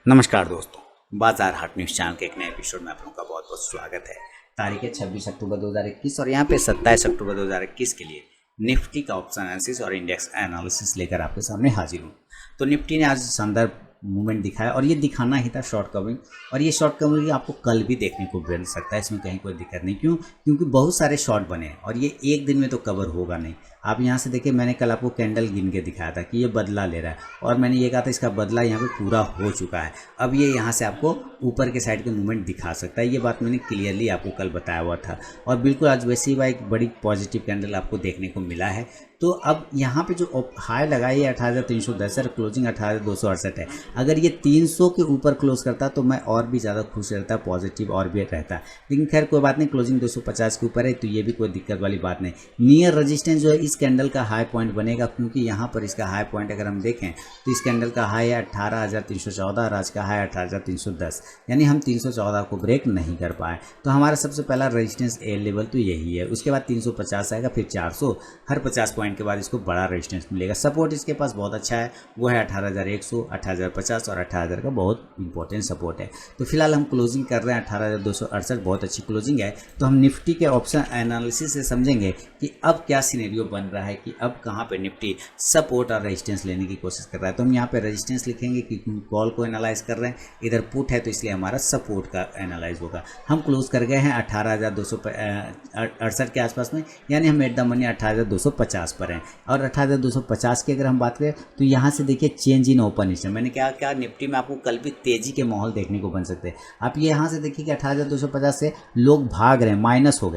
नमस्कार दोस्तों, बाजार हाट न्यूज़ चैनल के एक नए एपिसोड में आप लोगों का बहुत बहुत स्वागत है। तारीख है 26 अक्टूबर 2021 और यहाँ पे 27 अक्टूबर 2021 के लिए निफ्टी का ऑप्शन एनालिसिस और इंडेक्स एनालिसिस लेकर आपके सामने हाजिर हूँ। तो निफ्टी ने आज शानदार मूवमेंट दिखाया और ये दिखाना ही था शॉर्ट कवरिंग, और ये शॉर्ट कवरिंग आपको कल भी देखने को मिल सकता है। इसमें कहीं कोई दिक्कत नहीं, क्योंकि बहुत सारे शॉर्ट बने हैं और ये एक दिन में तो कवर होगा नहीं। आप यहाँ से देखिए, मैंने कल आपको कैंडल गिन के दिखाया था कि ये बदला ले रहा है और मैंने ये कहा था इसका बदला यहाँ पे पूरा हो चुका है। अब ये यहाँ से आपको ऊपर के साइड के मूवमेंट दिखा सकता है। ये बात मैंने क्लियरली आपको कल बताया हुआ था और बिल्कुल आज वैसे ही एक बड़ी पॉजिटिव कैंडल आपको देखने को मिला है। तो अब यहाँ पे जो हाई लगा है 18,310 और क्लोजिंग 18,268 है। अगर ये 300 के ऊपर क्लोज करता तो मैं और भी ज़्यादा खुश रहता, पॉजिटिव और भी रहता, लेकिन खैर कोई बात नहीं। क्लोजिंग 250 के ऊपर है तो ये भी कोई दिक्कत वाली बात नहीं। नियर रेजिस्टेंस जो है इस कैंडल का हाई पॉइंट बनेगा, क्योंकि यहाँ पर इसका हाई पॉइंट अगर हम देखें तो इस कैंडल का हाई है 18,314 और आज का हाई 18,310, यानी हम 314 को ब्रेक नहीं कर पाए। तो हमारा सबसे पहला रेजिस्टेंस ए लेवल तो यही है। उसके बाद 350 आएगा, फिर 400, हर 50 पॉइंट के बाद इसको बड़ा रेजिस्टेंस मिलेगा। सपोर्ट इसके पास बहुत अच्छा है, वो है 18,100, 18,050 और 18,000 का बहुत इंपॉर्टेंट सपोर्ट है। तो फिलहाल हम क्लोजिंग कर रहे हैं 18,268, बहुत अच्छी क्लोजिंग है। तो हम निफ्टी के ऑप्शन एनालिसिस से समझेंगे कि अब क्या सिनेरियो बन रहा है, कि अब कहाँ पे निफ्टी सपोर्ट और रेजिस्टेंस लेने की कोशिश कर रहा है। तो हम यहाँ पे रेजिस्टेंस लिखेंगे कि कॉल को एनालाइज कर रहे हैं, इधर पुट है तो इसलिए हमारा सपोर्ट का एनालाइज होगा। हम क्लोज कर गए हैं 18,268 के आसपास में, यानी हम एट द मनी 18,250 पर हैं। और 18,250 की अगर हम बात करें तो यहाँ से देखिए चेंज इन ओपन हिस्ट्री, मैंने क्या निफ्टी में आपको कल भी तेजी के माहौल देखने को बन सकते हैं। आप ये यहाँ से देखिए कि 18,250 से लोग भाग रहे हैं, माइनस हो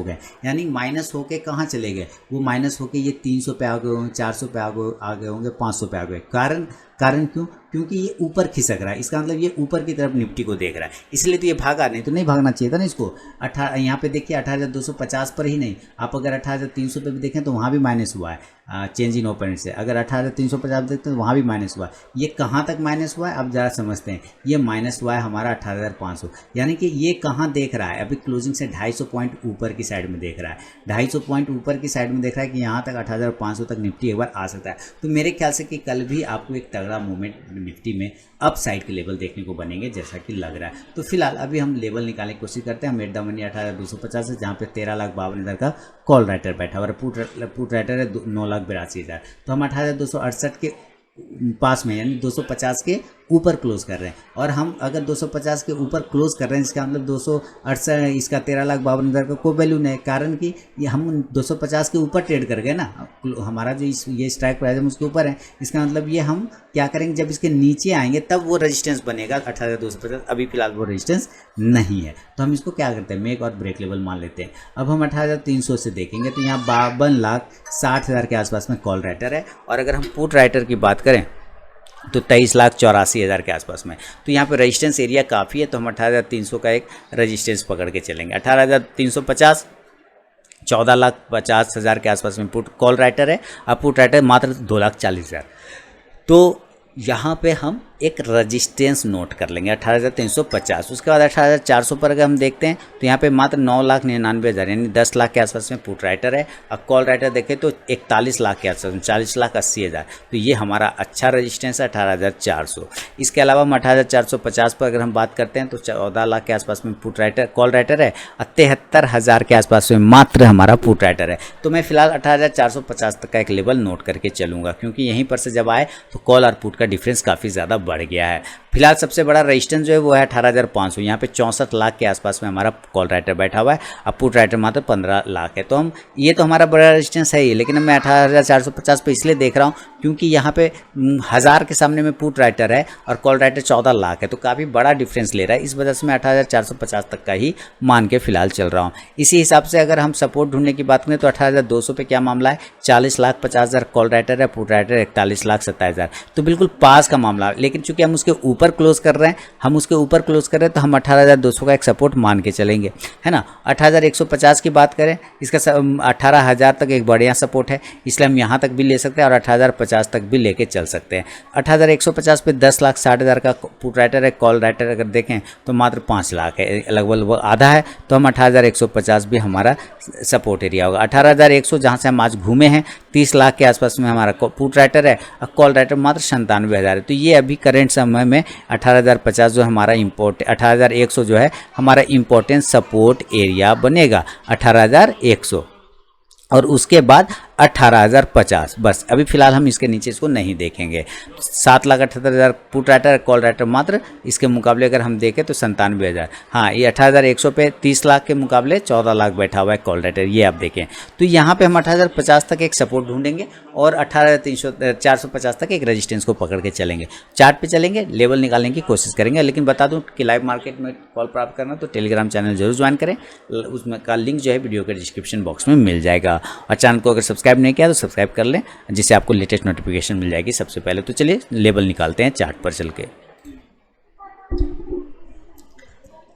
गए, यानी माइनस होके कहाँ चले गए, वो माइनस होके ये 300 पे आ गए होंगे, 400 पे आ गए होंगे, 500 पे आ गए। कारण क्यों? क्योंकि ये ऊपर खिसक रहा है, इसका मतलब ये ऊपर की तरफ निफ्टी को देख रहा है, इसलिए तो ये भागा, नहीं तो नहीं भागना चाहिए था ना इसको। यहाँ पे देखिए 18,250 पर ही नहीं, आप अगर 18,300 पे भी देखें तो वहाँ भी माइनस हुआ है चेंज इन ओपन से। अगर 18,350 देखते हैं तो वहाँ भी माइनस हुआ है। ये कहाँ तक माइनस हुआ है अब ज़रा समझते हैं। ये माइनस हुआ है हमारा 18,500, यानी कि ये कहाँ देख रहा है, अभी क्लोजिंग से 250 पॉइंट ऊपर की साइड में देख रहा है। 250 पॉइंट ऊपर की साइड में देख रहा है कि यहाँ तक 18,500 तक निफ्टी एक बार आ सकता है। तो मेरे ख्याल से कि कल भी आपको एक तगड़ा मूवमेंट निफ्टी में अप साइड के लेवल देखने को बनेंगे, जैसा कि लग रहा है। तो फिलहाल अभी हम लेवल निकालने की कोशिश करते हैं। हम एट द मनी 18,250 है, जहाँ पे 13,52,000 का कॉल राइटर बैठा हुआ है, पुट राइटर है 9,82,000। तो हम 18,268 के पास में, यानी 250 के ऊपर क्लोज कर रहे हैं। और हम अगर 250 के ऊपर क्लोज कर रहे हैं, इसका मतलब 268, इसका 13,52,000 का कोई वैल्यू नहीं है। कारण कि ये हम 250 के ऊपर ट्रेड कर गए ना, हमारा जो ये स्ट्राइक प्राइस है उसके ऊपर है। इसका मतलब ये हम क्या करेंगे, जब इसके नीचे आएंगे तब वो रेजिस्टेंस बनेगा 18,250। अभी फिलहाल वो रेजिस्टेंस नहीं है, तो हम इसको क्या करते हैं, मेक और ब्रेक लेवल मान लेते हैं। अब हम 18,300 से देखेंगे तो यहाँ 52,60,000 के आसपास में कॉल राइटर है, और अगर हम पुट राइटर की बात करें तो 23,84,000 के आसपास में। तो यहाँ पे रेजिस्टेंस एरिया काफ़ी है, तो हम 18,300 का एक रेजिस्टेंस पकड़ के चलेंगे। 18,350, 14,50,000 के आसपास में पुट कॉल राइटर है, अब पुट राइटर मात्र 2,40,000। तो यहाँ पे हम एक रेजिस्टेंस नोट कर लेंगे 18,350। उसके बाद 18,400 पर अगर हम देखते हैं तो यहाँ पे मात्र 9,99,000, यानी 10 लाख के आसपास में पुट राइटर है। अब कॉल राइटर देखें तो 41 लाख के आसपास में, 40,80,000। तो ये हमारा अच्छा रेजिस्टेंस है 18,400। इसके अलावा हम 18,450 पर अगर हम बात करते हैं तो 14 लाख के आसपास में पुट राइटर कॉल राइटर है, 73,000 के आसपास में मात्र हमारा पुट राइटर है। तो मैं फिलहाल 18,450 तक का एक लेवल नोट करके चलूँगा, क्योंकि यहीं पर से जब आए तो कॉल और पुट का डिफरेंस काफ़ी ज़्यादा बढ़ गया है। फिलहाल सबसे बड़ा रेजिस्टेंस जो है वो है 18,500, यहाँ पे 64 लाख के आसपास में हमारा कॉल राइटर बैठा हुआ है, अब पुट राइटर मात्र 15 लाख है। तो हम ये तो हमारा बड़ा रेजिस्टेंस है ही, लेकिन मैं 18,450 पे इसलिए देख रहा हूँ क्योंकि यहाँ पे 1000 के सामने में पुट राइटर है और कॉल राइटर 14 लाख है, तो काफ़ी बड़ा डिफरेंस ले रहा है। इस वजह से मैं 18,450 तक का ही मान के फिलहाल चल रहा हूँ। इसी हिसाब से अगर हम सपोर्ट ढूंढने की बात करें तो 18,200 पे क्या मामला है, 40,50,000 कॉल राइटर है, पुट राइटर 41,27,000। तो बिल्कुल पास का मामला, लेकिन चूंकि हम उसके ऊपर क्लोज कर रहे हैं, तो हम 18,200 का एक सपोर्ट मान के चलेंगे, है ना। 18,150 की बात करें, इसका 18,000 तक एक बढ़िया सपोर्ट है, इसलिए हम यहाँ तक भी ले सकते हैं और 18,050 तक भी लेके चल सकते हैं। 18,150 पे 10,60,000 का पुट राइटर है, कॉल राइटर अगर देखें तो मात्र 5 लाख है, लगभग आधा है। तो हम 18,150 भी हमारा सपोर्ट एरिया होगा। 18,100 जहाँ से हम आज घूमे हैं 30 लाख के आसपास में हमारा पुट राइटर है और कॉल राइटर मात्र 97,000 है। तो ये अभी करंट समय में 18,050 जो हमारा 18,100 जो है हमारा इम्पोर्टेंट सपोर्ट एरिया बनेगा 18,100, और उसके बाद 18,050। बस अभी फिलहाल हम इसके नीचे इसको नहीं देखेंगे। 7,78,000 पुट राइटर कॉल राइटर मात्र, इसके मुकाबले अगर हम देखें तो 97,000। हाँ, ये 18,100 पे 30 लाख के मुकाबले 14 लाख बैठा हुआ है कॉल राइटर, ये आप देखें। तो यहाँ पे हम 18,050 तक एक सपोर्ट ढूंढेंगे और 450 तक एक रेजिस्टेंस को पकड़ के चलेंगे। चार्ट पे चलेंगे, लेवल निकालने की कोशिश करेंगे। लेकिन बता दूं कि लाइव मार्केट में कॉल प्राप्त करना तो टेलीग्राम चैनल जरूर ज्वाइन करें, उसमें का लिंक जो है वीडियो के डिस्क्रिप्शन बॉक्स में मिल जाएगा। और चैनल को अगर सब्सक्राइब नहीं किया तो सब्सक्राइब कर लें, जिससे आपको लेटेस्ट नोटिफिकेशन मिल जाएगी सबसे पहले। तो चलिए लेवल निकालते हैं चार्ट पर चल के।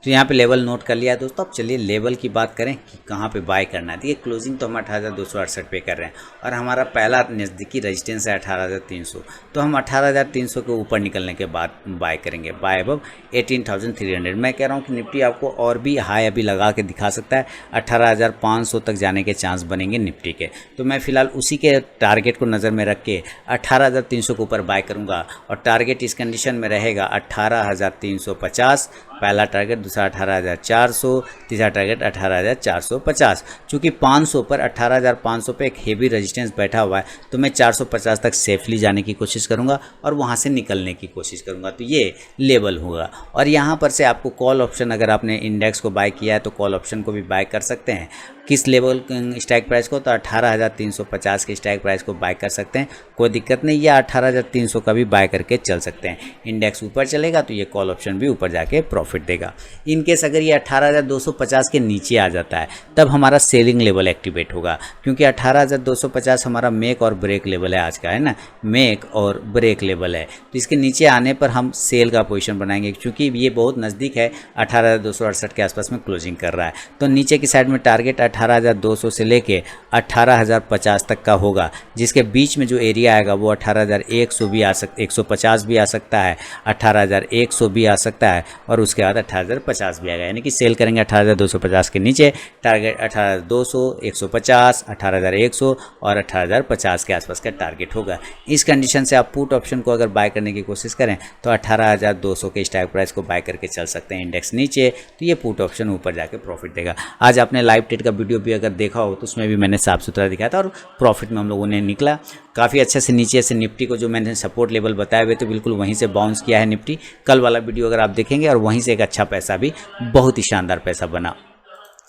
तो यहाँ पे लेवल नोट कर लिया है दोस्तों। अब चलिए लेवल की बात करें कि कहाँ पे बाय करना है। देखिए क्लोजिंग तो हम 18,268 पे कर रहे हैं और हमारा पहला नज़दीकी रेजिस्टेंस है 18,300। तो हम 18,300 के ऊपर निकलने के बाद बाय करेंगे, बाय अबव 18,300। मैं कह रहा हूँ कि निफ्टी आपको और भी हाई अभी लगा के दिखा सकता है, 18,500 तक जाने के चांस बनेंगे निफ्टी के। तो मैं फिलहाल उसी के टारगेट को नज़र में रख के 18,300 के ऊपर बाय करूँगा और टारगेट इस कंडीशन में रहेगा 18,350 पहला टारगेट, दूसरा 18,400, तीसरा टारगेट 18,450। चूँकि 500 पर 18,500 पे एक हेवी रेजिस्टेंस बैठा हुआ है, तो मैं 450 तक सेफली जाने की कोशिश करूंगा और वहां से निकलने की कोशिश करूंगा। तो ये लेवल होगा। और यहाँ पर से आपको कॉल ऑप्शन, अगर आपने इंडेक्स को बाय किया है तो कॉल ऑप्शन को भी बाय कर सकते हैं। किस लेवल स्ट्राइक प्राइस को, तो 18,350 के स्ट्राइक प्राइस को बाय कर सकते हैं, कोई दिक्कत नहीं। या 18,300 का भी बाय करके चल सकते हैं। इंडेक्स ऊपर चलेगा तो ये कॉल ऑप्शन भी ऊपर जाके प्रॉफिट देगा। इनकेस अगर ये 18,250 के नीचे आ जाता है तब हमारा सेलिंग लेवल एक्टिवेट होगा, क्योंकि 18,250 हमारा मेक और ब्रेक लेवल है आज का, है ना, मेक और ब्रेक लेवल है। तो इसके नीचे आने पर हम सेल का पोजीशन बनाएंगे, क्योंकि ये बहुत नज़दीक है, 18,268 के आसपास में क्लोजिंग कर रहा है। तो नीचे की साइड में टारगेट 18,200 से लेके 18,050 तक का होगा, जिसके बीच में जो एरिया आएगा वो 18,100 भी आ सकता, 150 भी आ सकता है, 18,100 भी आ सकता है और उसके बाद 18,050 भी आएगा। यानी कि सेल करेंगे 18,250 के नीचे, टारगेट 18,200, 150, 18,100 और 18,050 के आसपास का टारगेट होगा। इस कंडीशन से आप पुट ऑप्शन को अगर बाय करने की कोशिश करें तो 18,200 के स्ट्राइक प्राइस को बाय करके चल सकते हैं। इंडेक्स नीचे तो ये पुट ऑप्शन ऊपर जाके प्रॉफिट देगा। आज आपने लाइव ट्रेड का वीडियो भी अगर देखा हो तो उसमें भी मैंने साफ सुथरा दिखाया था और प्रॉफिट में हम लोगों ने निकला काफ़ी अच्छे से। नीचे से निफ्टी को जो मैंने सपोर्ट लेवल बताए हुए तो बिल्कुल वहीं से बाउंस किया है निफ्टी। कल वाला वीडियो अगर आप देखेंगे और वहीं से एक अच्छा पैसा भी, बहुत ही शानदार पैसा बना।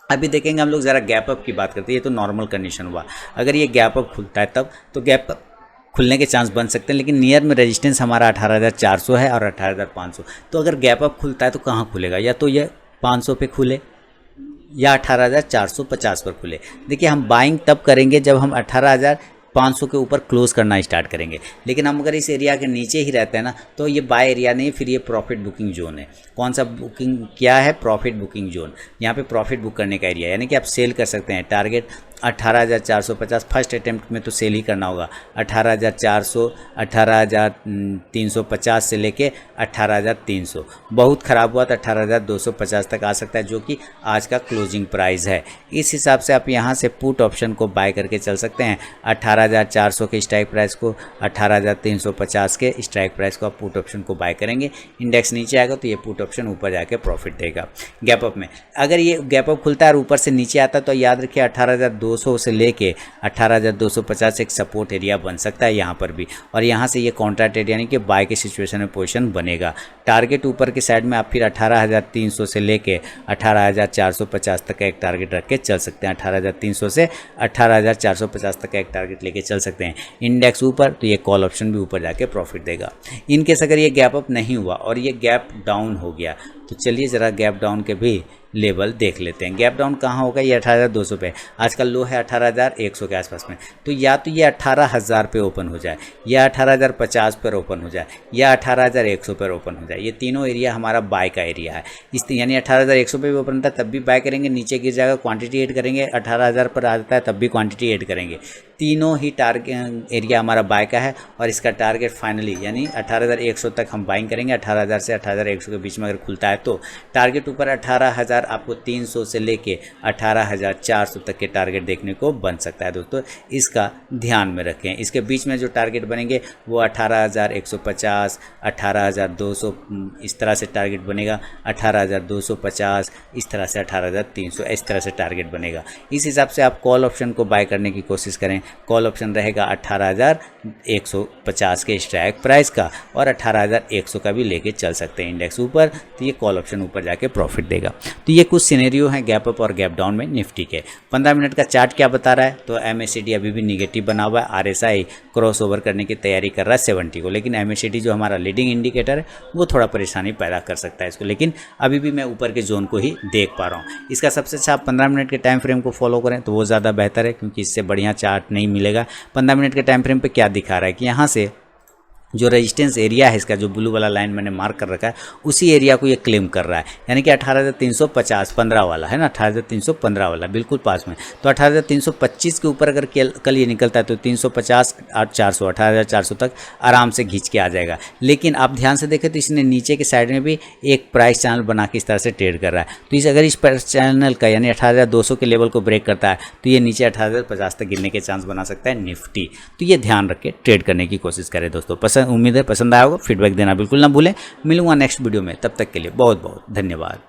अभी देखेंगे हम लोग ज़रा गैप अप की बात करते हैं। ये तो नॉर्मल कंडीशन हुआ, अगर ये गैप अप खुलता है तब तो गैप अप खुलने के चांस बन सकते हैं, लेकिन नियर में रेजिस्टेंस हमारा 18,400 है और 18,500। तो अगर गैप अप खुलता है तो कहाँ खुलेगा, या तो ये 500 पे खुले या 18,450 पर खुले। देखिए हम बाइंग तब करेंगे जब हम 18,500 के ऊपर क्लोज करना स्टार्ट करेंगे। लेकिन हम अगर इस एरिया के नीचे ही रहते हैं ना तो ये बाय एरिया नहीं, फिर ये प्रॉफिट बुकिंग जोन है। कौन सा बुकिंग क्या है, प्रॉफिट बुकिंग जोन। यहाँ पे प्रॉफिट बुक करने का एरिया, यानी कि आप सेल कर सकते हैं। टारगेट 18,450 फर्स्ट अटेम्प्ट में तो सेल ही करना होगा। 18,400, 18,350 से लेके 18,300। बहुत ख़राब हुआ तो 18,250 तक आ सकता है, जो कि आज का क्लोजिंग प्राइस है। इस हिसाब से आप यहाँ से पुट ऑप्शन को बाय करके चल सकते हैं। 18,400 के स्ट्राइक प्राइस को, 18,350 के स्ट्राइक प्राइस को आप पुट ऑप्शन को बाय करेंगे। इंडेक्स नीचे आएगा तो ये पुट ऑप्शन ऊपर जाके प्रॉफिट देगा। गैप अप में अगर ये गैप अप खुलता है और ऊपर से नीचे आता है तो याद रखिए 18,200 से लेके 18,250 एक सपोर्ट एरिया बन सकता है यहाँ पर भी, और यहाँ से ये कॉन्ट्रैक्ट एरिया यानी कि बाय के सिचुएशन में पोजीशन बनेगा। टारगेट ऊपर की साइड में आप फिर 18,300 से लेके 18,450 तक का एक टारगेट रख के चल सकते हैं। 18,300 से 18,450 तक का एक टारगेट लेके चल सकते हैं। इंडेक्स ऊपर तो ये कॉल ऑप्शन भी ऊपर जाके प्रॉफिट देगा। इनकेस अगर ये गैप अप नहीं हुआ और ये गैप डाउन हो गया तो चलिए ज़रा गैप डाउन के भी लेवल देख लेते हैं। गैप डाउन कहाँ होगा, ये 18,200 पे, आज का लो है 18,100 के आसपास में। तो या तो ये 18,000 पे ओपन हो जाए, या 18,050 पर ओपन हो जाए, या 18,100 पर ओपन हो जाए। ये तीनों एरिया हमारा बाय का एरिया है। यानी 18,100 पे भी ओपन होता है तब भी बाय करेंगे, नीचे गिर जाएगा क्वांटिटी ऐड करेंगे, 18,000 पर आ जाता है तब भी क्वांटिटी ऐड करेंगे। तीनों ही टारगेट एरिया हमारा बाय का है और इसका टारगेट फाइनली यानी 18,100 तक हम बाइंग करेंगे। 18,000 से 18,100 के बीच में अगर खुलता है तो टारगेट ऊपर 18,000 आपको 300 से लेके 18,400 तक के टारगेट देखने को बन सकता है दोस्तों, इसका ध्यान में रखें। इसके बीच में जो टारगेट बनेंगे वो 18,150, 18,200 इस तरह से टारगेट बनेगा, 18,250 इस तरह से, 18,300 इस तरह से टारगेट बनेगा। इस हिसाब से आप कॉल ऑप्शन को बाय करने की कोशिश करें। कॉल ऑप्शन रहेगा 18,150 के स्ट्राइक प्राइस का, और 18,100 का भी लेके चल सकते हैं इंडेक्स ऊपर, तो ये कॉल ऑप्शन ऊपर जाके प्रॉफिट देगा। तो ये कुछ सिनेरियो हैं गैप अप और गैप डाउन में निफ्टी के। 15 मिनट का चार्ट क्या बता रहा है, तो MACD अभी भी निगेटिव बना हुआ है, RSI क्रॉस ओवर करने की तैयारी कर रहा है 70 को, लेकिन MACD जो हमारा लीडिंग इंडिकेटर है वो थोड़ा परेशानी पैदा कर सकता है इसको, लेकिन अभी भी मैं ऊपर के जोन को ही देख पा रहा हूँ। इसका सबसे अच्छा आप 15 मिनट के टाइम फ्रेम को फॉलो करें तो वो ज़्यादा बेहतर है, क्योंकि इससे बढ़िया चार्ट नहीं मिलेगा। 15 मिनट के टाइम फ्रेम पे क्या दिखा रहा है कि यहाँ से जो रेजिस्टेंस एरिया है इसका, जो ब्लू वाला लाइन मैंने मार्क कर रखा है, उसी एरिया को ये क्लेम कर रहा है, यानी कि 18,350 15 वाला है ना, 18,315 वाला बिल्कुल पास में। तो 18,325 के ऊपर अगर कल ये निकलता है तो 350 400 18,400 तक आराम से खींच के आ जाएगा। लेकिन आप ध्यान से देखें तो इसने नीचे के साइड में भी एक प्राइस चैनल बना के इस तरह से ट्रेड कर रहा है। तो अगर इस प्राइस चैनल का यानी 18,200 के लेवल को ब्रेक करता है तो ये नीचे 18,050 तक गिरने के चांस बना सकता है निफ्टी। तो ये ध्यान रख के ट्रेड करने की कोशिश करें दोस्तों। उम्मीद है पसंद आया होगा, फीडबैक देना बिल्कुल ना भूलें। मिलूंगा नेक्स्ट वीडियो में, तब तक के लिए बहुत बहुत धन्यवाद।